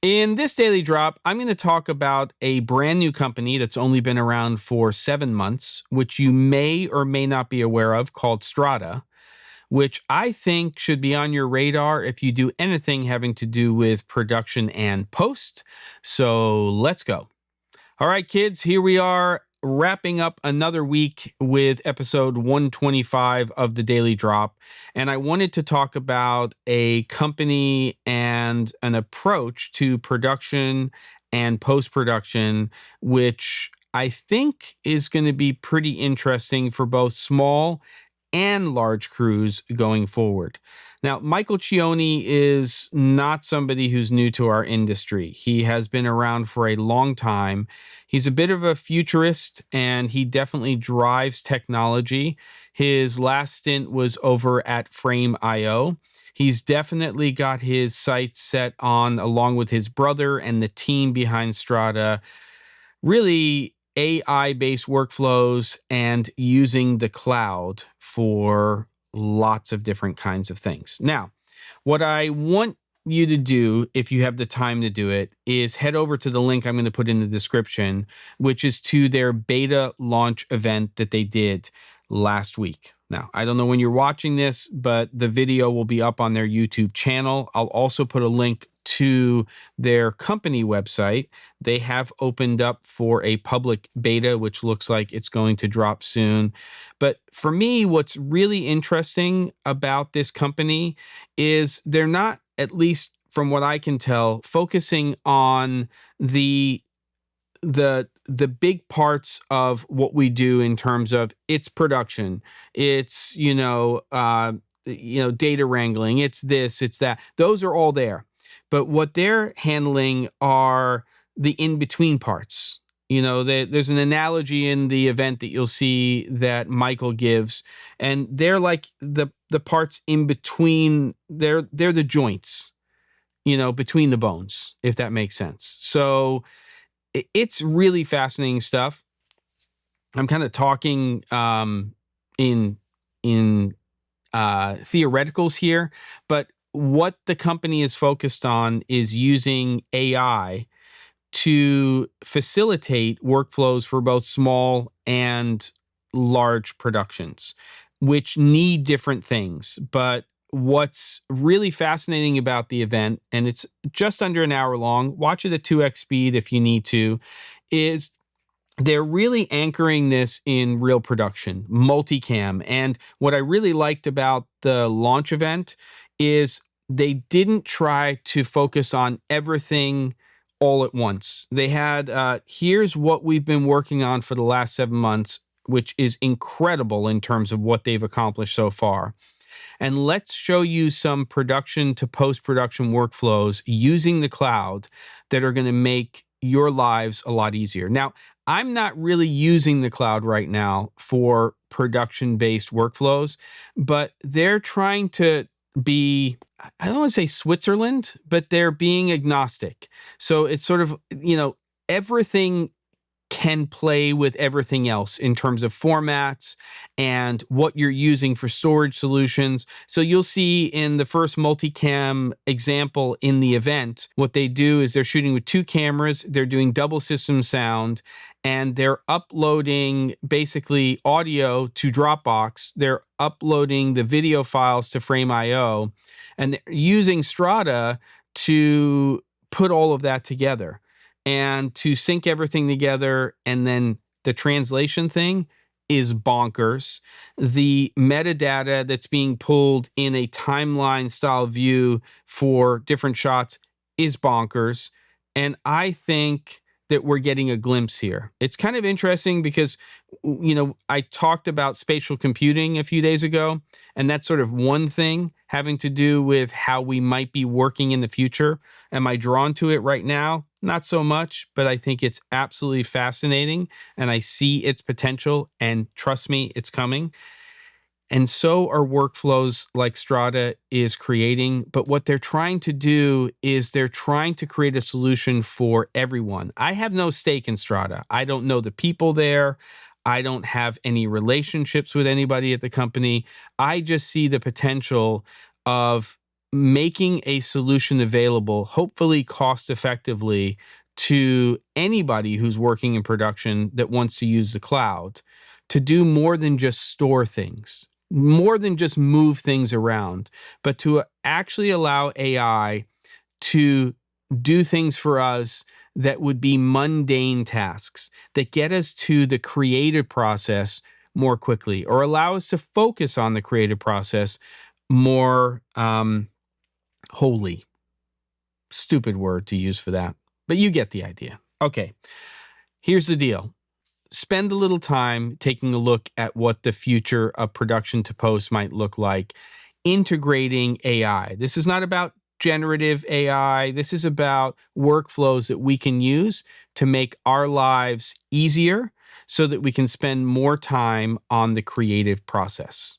In this daily drop, I'm going to talk about a brand new company that's only been around for 7 months, which you may or may not be aware of, called Strada, which I think should be on your radar if you do anything having to do with production and post. So let's go. All right, kids, here we are wrapping up another week with episode 125 of the Daily Drop. And I wanted to talk about a company and an approach to production and post-production, which I think is going to be pretty interesting for both small and large crews going forward. Now, Michael Cioni is not somebody who's new to our industry. He has been around for a long time. He's a bit of a futurist, and he definitely drives technology. His last stint was over at Frame.io. He's definitely got his sights set on, along with his brother and the team behind Strada, really AI-based workflows and using the cloud for lots of different kinds of things. Now, what I want you to do, if you have the time to do it, is head over to the link I'm going to put in the description, which is to their beta launch event that they did last week. Now, I don't know when you're watching this, but the video will be up on their YouTube channel. I'll also put a link to their company website. They have opened up for a public beta, which looks like it's going to drop soon. But for me, what's really interesting about this company is they're not, at least from what I can tell, focusing on the big parts of what we do in terms of its production, it's data wrangling, it's this, it's that. Those are all there. But what they're handling are the in-between parts. There's an analogy in the event that you'll see that Michael gives, and they're like the parts in between. They're the joints, between the bones, if that makes sense. So it's really fascinating stuff. I'm kind of talking in theoreticals here, but what the company is focused on is using AI to facilitate workflows for both small and large productions, which need different things. But what's really fascinating about the event, and it's just under an hour long, watch it at 2x speed if you need to, is they're really anchoring this in real production, multicam. And what I really liked about the launch event is they didn't try to focus on everything all at once. They had, here's what we've been working on for the last 7 months, which is incredible in terms of what they've accomplished so far. And let's show you some production to post-production workflows using the cloud that are going to make your lives a lot easier. Now, I'm not really using the cloud right now for production-based workflows, but they're trying to be, I don't want to say Switzerland, but they're being agnostic. So it's sort of, everything can play with everything else in terms of formats and what you're using for storage solutions. So you'll see in the first multicam example in the event, what they do is they're shooting with 2 cameras, they're doing double system sound, and they're uploading basically audio to Dropbox. They're uploading the video files to Frame.io, and they're using Strada to put all of that together and to sync everything together. And then the translation thing is bonkers. The metadata that's being pulled in a timeline style view for different shots is bonkers. And I think that we're getting a glimpse here. It's kind of interesting because, I talked about spatial computing a few days ago, and that's sort of one thing having to do with how we might be working in the future. Am I drawn to it right now? Not so much, but I think it's absolutely fascinating, and I see its potential, and trust me, it's coming. And so are workflows like Strada is creating. But what they're trying to do is they're trying to create a solution for everyone. I have no stake in Strada. I don't know the people there. I don't have any relationships with anybody at the company. I just see the potential of making a solution available, hopefully cost effectively, to anybody who's working in production that wants to use the cloud to do more than just store things, more than just move things around, but to actually allow AI to do things for us that would be mundane tasks that get us to the creative process more quickly, or allow us to focus on the creative process more wholly. Stupid word to use for that, but you get the idea. Okay, here's the deal. Spend a little time taking a look at what the future of production to post might look like, integrating AI. This is not about generative AI. This is about workflows that we can use to make our lives easier so that we can spend more time on the creative process.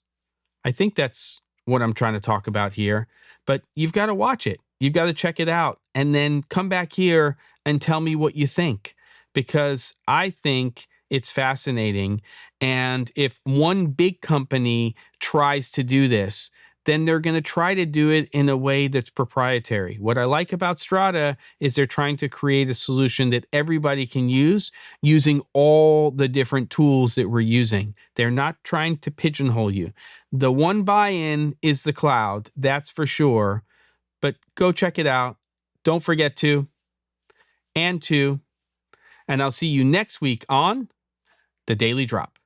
I think that's what I'm trying to talk about here, but you've got to watch it. You've got to check it out and then come back here and tell me what you think, because I think it's fascinating. And if one big company tries to do this, then they're going to try to do it in a way that's proprietary. What I like about Strada is they're trying to create a solution that everybody can use using all the different tools that we're using. They're not trying to pigeonhole you. The one buy-in is the cloud, that's for sure. But go check it out. Don't forget to. And I'll see you next week on The Daily Drop.